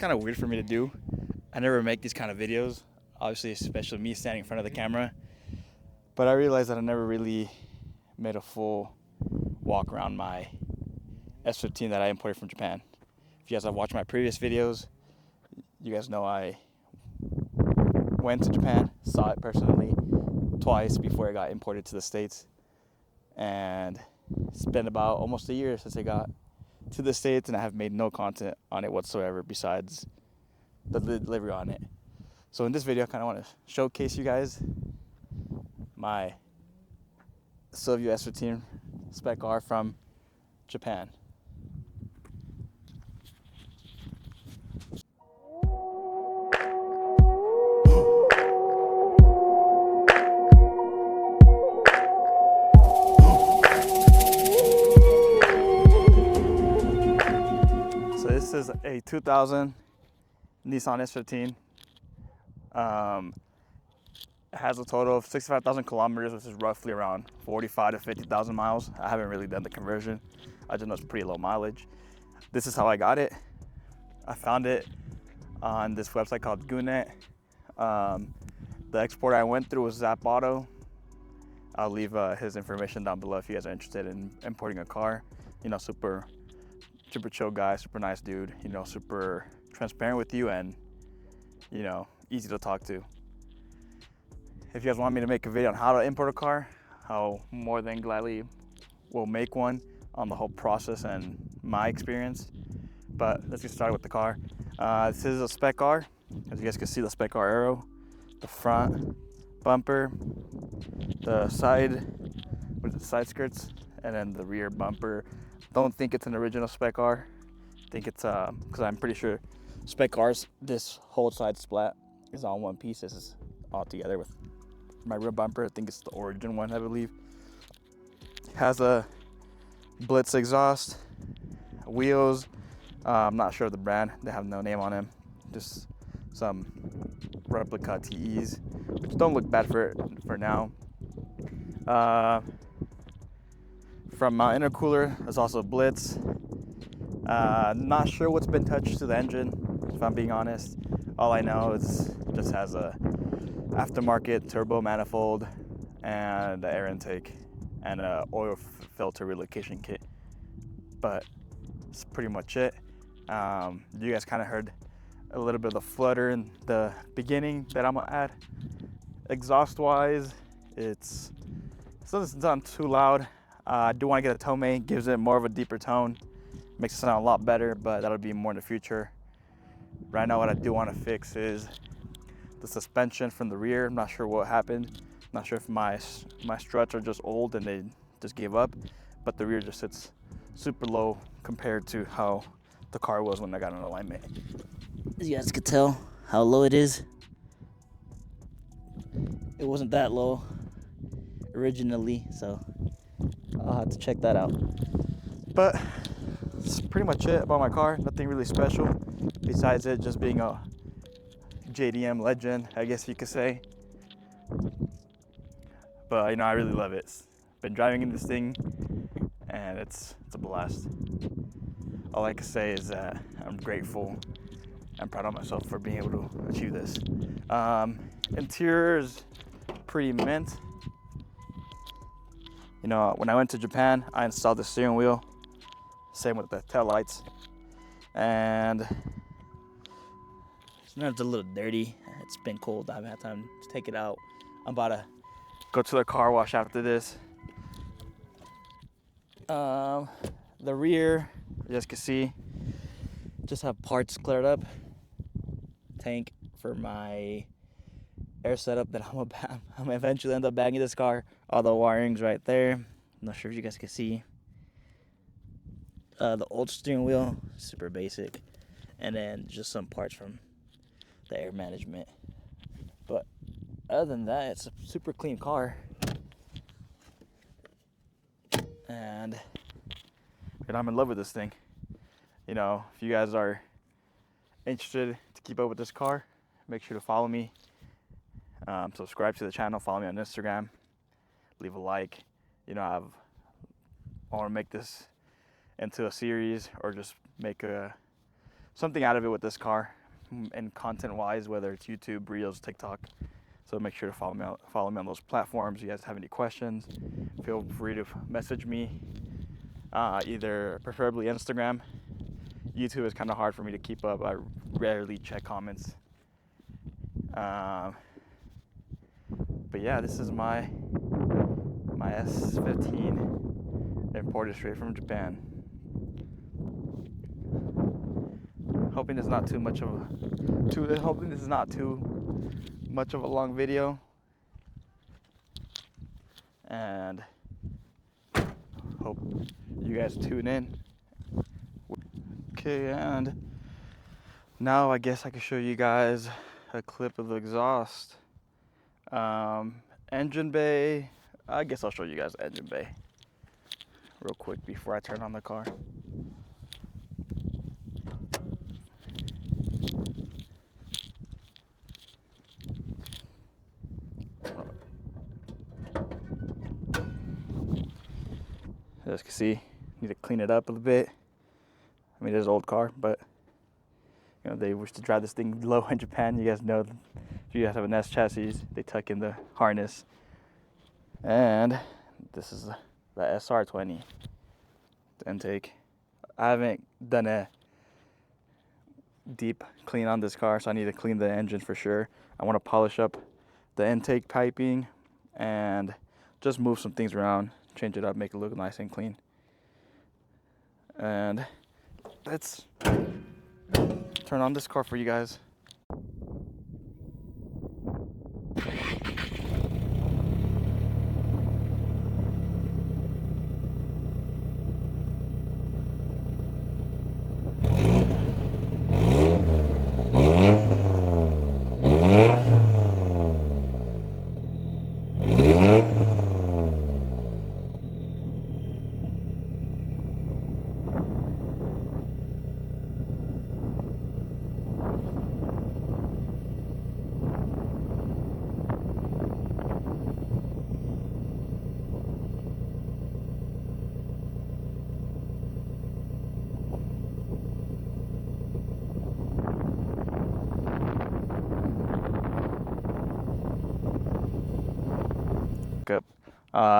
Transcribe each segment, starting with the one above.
kind of weird for me to do. I never make these kind of videos, obviously, especially me standing in front of the camera. But I realized that I never really made a full walk around my S15 that I imported from Japan. If you guys have watched my previous videos, you guys know I went to Japan, saw it personally twice before it got imported to the States. And it's been about almost a year since it got to the States, and I have made no content on it whatsoever besides the delivery on it. So in this video, I kind of want to showcase you guys my Silvia S15 Spec R from Japan. So this is a 2000 Nissan S15. It has a total of 65,000 kilometers, which is roughly around 45 to 50,000 miles. I haven't really done the conversion. I just know it's pretty low mileage. This is how I got it. I found it on this website called Goonet. The exporter I went through was Zap Auto. I'll leave his information down below if you guys are interested in importing a car. You know, super chill guy, super nice dude, you know, super transparent with you and, you know, easy to talk to. If you guys want me to make a video on how to import a car, I'll more than gladly will make one on the whole process and my experience. But let's get started with the car. This is a Spec R. As you guys can see, the Spec R arrow, the front bumper, the side skirts, and then the rear bumper. Don't think it's an original Spec R. I think it's because I'm pretty sure Spec R's, this whole side splat is on one piece. This is all together with my rear bumper. I think it's the origin one, I believe. Has a Blitz exhaust, wheels. I'm not sure of the brand. They have no name on them. Just some replica TEs, which don't look bad for now. From my intercooler, there's also Blitz. Not sure what's been touched to the engine, if I'm being honest. All I know is it just has a aftermarket turbo manifold and an air intake and an oil filter relocation kit. But that's pretty much it. You guys kind of heard a little bit of the flutter in the beginning that I'm gonna add. Exhaust wise, it doesn't sound too loud. I do want to get a tome, gives it more of a deeper tone, makes it sound a lot better, but that'll be more in the future. Right now what I do want to fix is the suspension from the rear. I'm not sure what happened. I'm not sure if my struts are just old and they just gave up, but the rear just sits super low compared to how the car was when I got in alignment. As you guys can tell how low it is. It wasn't that low originally, so I'll have to check that out. But that's pretty much it about my car. Nothing really special besides it just being a JDM legend, I guess you could say. But you know, I really love it. Been driving in this thing and it's a blast. All I can say is that I'm grateful and proud of myself for being able to achieve this. Interior is pretty mint. You know, when I went to Japan, I installed the steering wheel. Same with the tail lights. And it's a little dirty. It's been cold. I haven't had time to take it out. I'm about to go to the car wash after this. The rear, you guys can see, just have parts cleared up. Tank for my air setup that I'm gonna eventually end up bagging this car. All the wiring's right there. I'm not sure if you guys can see. The old steering wheel, super basic, and then just some parts from the air management. But other than that, it's a super clean car, and I'm in love with this thing. You know, if you guys are interested to keep up with this car, make sure to follow me. Subscribe to the channel, follow me on Instagram, leave a like. You know, I want to make this into a series or just make a something out of it with this car, and content-wise, whether it's YouTube, Reels, TikTok. So make sure to follow me on those platforms. If you guys have any questions, feel free to message me, either preferably Instagram. YouTube is kind of hard for me to keep up. I rarely check comments. But yeah, this is my S15 imported straight from Japan. Hoping it's not too much of hoping this is not too much of a long video, and hope you guys tune in. Okay, and now I guess I can show you guys a clip of the exhaust. Engine bay, I guess I'll show you guys the engine bay real quick before I turn on the car. As you can see, need to clean it up a little bit. I mean, it is an old car, but you know, they wish to drive this thing low in Japan. You guys know, if you guys have an S chassis, they tuck in the harness. And this is the SR20, the intake. I haven't done a deep clean on this car, so I need to clean the engine for sure. I want to polish up the intake piping and just move some things around, change it up, make it look nice and clean. And let's turn on this car for you guys.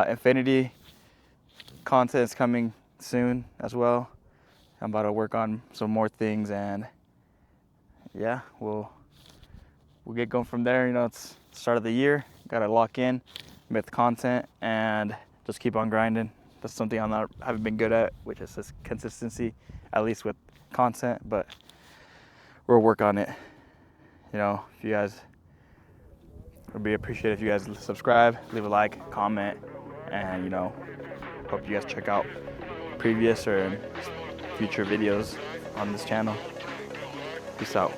Infinity content is coming soon as well. I'm about to work on some more things, and yeah, we'll get going from there. You know, it's the start of the year. Gotta lock in with content and just keep on grinding. That's something I haven't been good at, which is this consistency, at least with content. But we'll work on it. You know, if you guys, it would be appreciated if you guys subscribe, leave a like, comment, and you know, hope you guys check out previous or future videos on this channel. Peace out.